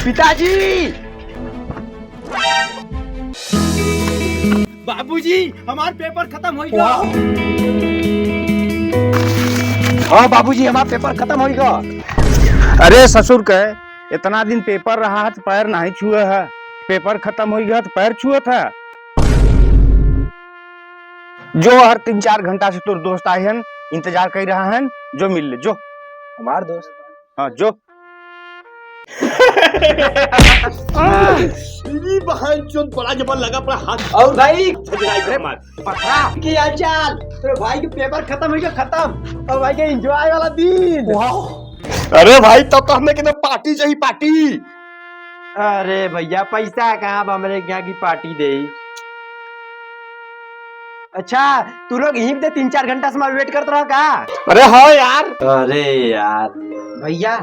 पिताजी, बाबूजी, हमार पेपर खत्म हो गया। हाँ बाबूजी, हमार पेपर खत्म हो गया। अरे ससुर के इतना दिन पेपर रहा है तो पैर नहीं छुए है, पेपर खत्म हो गया तो पैर छुए था। जो हर 3-4 घंटा से तोर दोस्त आए हैं, इंतजार कर रहा है, जो मिल ले जो। हमार दोस्त? हाँ जो। बड़ा जबर लगा अपना हाथ। और भाई पथरा की हालचाल? तेरे भाई के पेपर खत्म हो गया, खत्म। और भाई के एंजॉय वाला दिन। अरे भाई तब तो हमें पार्टी चाहिए, पार्टी। अरे भैया पैसा कहाँ हमरे यहाँ की पार्टी दे। अच्छा तू लोग यहीं पे 3-4 घंटा से वेट करते रहो का? अरे हाँ यार। अरे यार भैया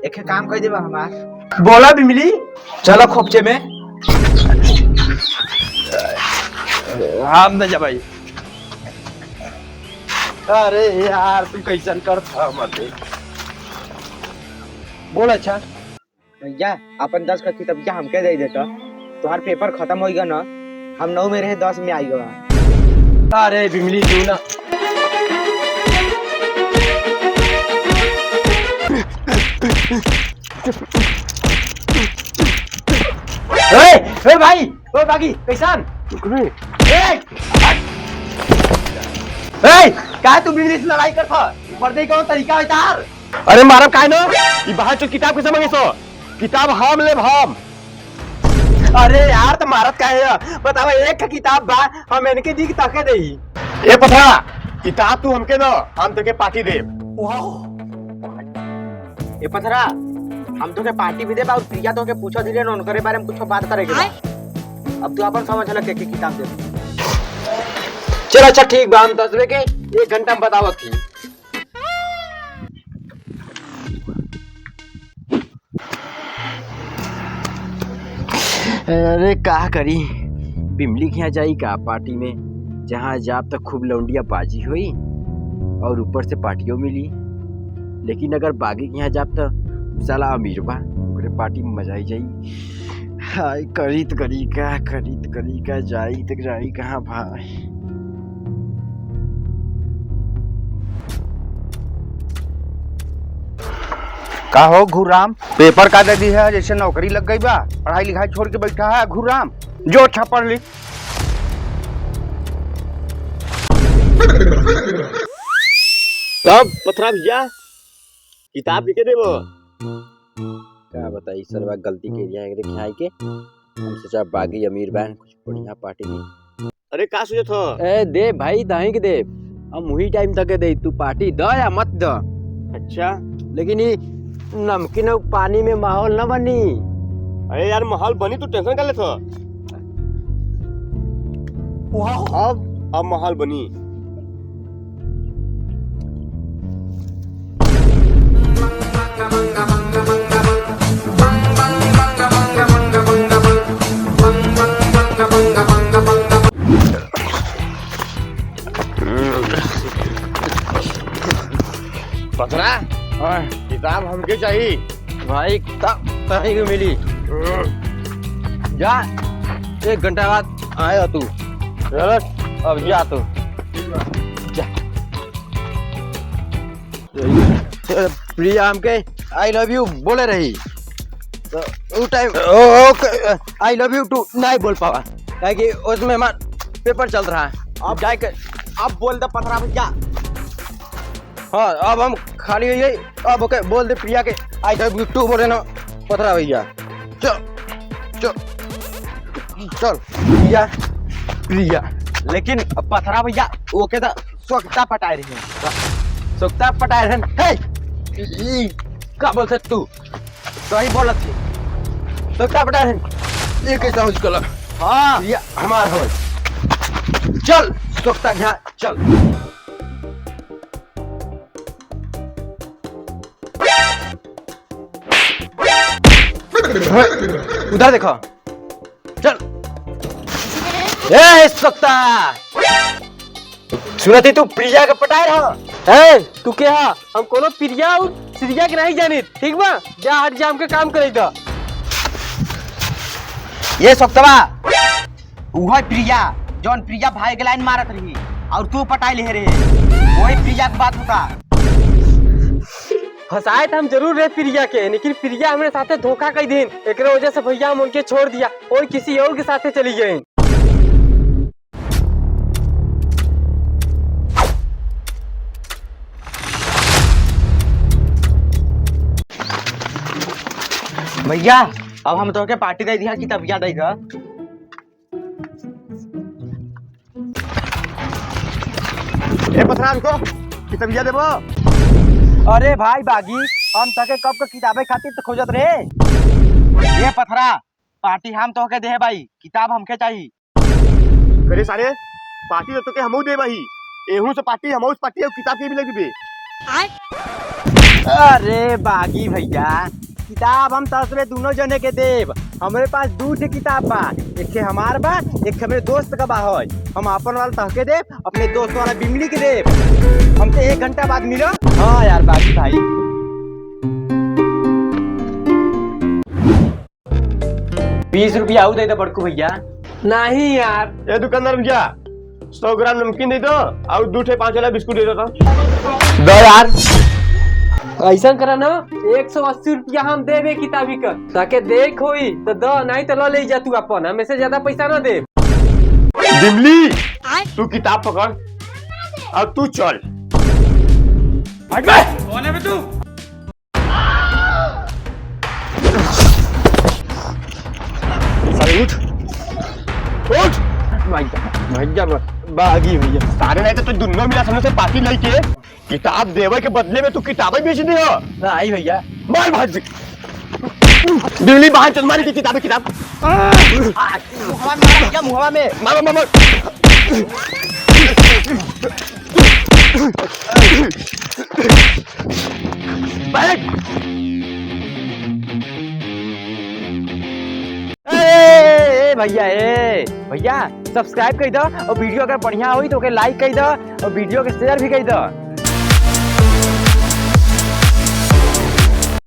एक काम कर देबा हमार। बोला भी मिली। चलो खोपचे में हम न जा भाई। अरे यार तू कैसन करता मत बोल। अच्छा भैया अपन 10 का किताब हम कह दे देता, तुम्हार पेपर खत्म हो गया ना, हम 9 में रहे 10 में आई गवा। अरे बिमली तू ना ए भाई, ओ बागी कैसान? का तू बिमली से लड़ाई करता? पर्दे कौन तरीका है तार? अरे मारब काहे न? ई बाहर जो किताब के समझे सो किताब हम लेब हम। अरे यार तो मारत काहे है? बतावा एक का किताब बा, हम इनके दी ताके देई। ए पथरा किताब तू हमके दो, हम तुके पार्टी देब। ए पथरा हम तो के पार्टी भी देब और प्रिया तो के पूछो धीरे न उनके बारे में कुछ बात करेंगे। अब तू अपन समझ ल के किताब दे। चल अच्छा ठीक बा, हम 10 बजे के 1 घंटा में बतावत थी। अरे का करी, बिमली के यहाँ जाई का पार्टी में, जहाँ जाब तक खूब लौंडिया बाजी हुई और ऊपर से पार्टियों मिली। लेकिन अगर बागी के यहाँ जाब तो साला अमीर बा, ओकरे पार्टी में मजा ही जाई। हाय करी का जाई तक जाई कहाँ भाई। का हो घुराम, पेपर का दे दी है जैसे नौकरी लग गई बा, पढ़ाई लिखाई छोड़ के बैठा है घुराम। जो अच्छा पढ़ ली। तब पथरा भैया किताब लिखे देबो का बताई सरवा गलती के दिया है खाई के। हम सोचा बागी अमीर बहन कुछ बढ़िया पार्टी में। अरे का सोचत हो? ए दे भाई दही के दे, हम वही टाइम तक दे, तू पार्टी द या मत द। अच्छा लेकिन ये नमकीन और पानी में माहौल न बनी। अरे यार माहौल बनी तो टेंशन कर ले तो। अब माहौल बनी। पथरा किताब हमके चाहिए भाई किताब कहीं को मिली? जा 1 घंटा बाद आएगा तू। चलो अब जा तू जा। प्रिया हमके आई लव यू बोले रही तो उस time I love you too नहीं बोल पावा, क्योंकि उसमें हमारा पेपर चल रहा है। अब जाके अब बोल दे पथरा भैया। हाँ अब हम खाली हो गई, अब ओके बोल दे प्रिया के आई लव यू टू बोले ना पथरा भैया। चल चल चल प्रिया प्रिया। लेकिन पथरा भैया वो के सोखता पटाए रहे, सोखता पटाए रहे। का बोल सकते तू तो ही बोलत थी सोखता पटाए रहे। ये कैसा हो चला? हाँ ये हमार हो। चल सोखता यहाँ चल। उधर देखो चल। ए सकता सुनती तू प्रिया के पटाए रहा है? तू क्या हम कोनो प्रिया और श्रिया के नहीं जानी, ठीक बा? जा हट जा हमके काम करे दा। ये सोक्तवा वह प्रिया जौन प्रिया भाई के लाइन मारत रही और तू पटाई ले रहे वही प्रिया की बात होता। फसाए हम जरूर रहे प्रिया के, लेकिन प्रिया हमारे साथे धोखा कर दिन, एक वजह से भैया हम उनके छोड़ दिया और किसी और के साथे चली गई। भैया अब हम तो के पार्टी दे दिया कि तब याद आएगा। ए पथरान को किताबिया देबो। अरे भाई बागी, हम तके कब का किताबें खातिर तो खोजत रहे। ये पथरा पार्टी हम तो के दे भाई, किताब हमके चाहिए। करे सारे पार्टी तो के हमहू दे भाई, एहू से पार्टी हमहू से पार्टी और किताब के भी लगी बे। अरे बागी भैया, किताब हम तसरे दोनों जने के देव। हमारे पास दू ठे किताब बा, एक ठे हमार बा, एक ठे मेरे दोस्त का बा है। हम अपन वाला तहके देव, अपने दोस्त वाला बिमली के देव। हमसे 1 घंटा बाद मिलो। हाँ यार बागी भाई, 20 रुपया आऊ दे दो बड़कू भैया। नहीं यार, ए दुकानदार भैया 100 ग्राम नमकीन दे दो और 2 ठे 5 वाला बिस्कुट दे दो तो। दो यार। ऐसा करा ना, 180 रुपया हम देवे किताबी का, ताके देख होई तो दो, नहीं तो लो ले जा तू अपन, हमें से ज्यादा पैसा ना दे। बिमली तू किताब पकड़ और तू चल। हट बे। कौन है बे तू? सारे उठ उठ। भैया बागी भैया, सारे नहीं तो तू दोनों मिला समझ से पार्टी लेके किताब देवे के बदले में तू किताबें बेच दे हो। नहीं भैया। मार भाग बिमली बाहर चल, मारी की किताब किताब मुहवा में मारो मारो। बैठ। भैया भैया सब्सक्राइब कर दो और वीडियो अगर बढ़िया हुई तो लाइक कर दो और वीडियो के शेयर भी कर दो।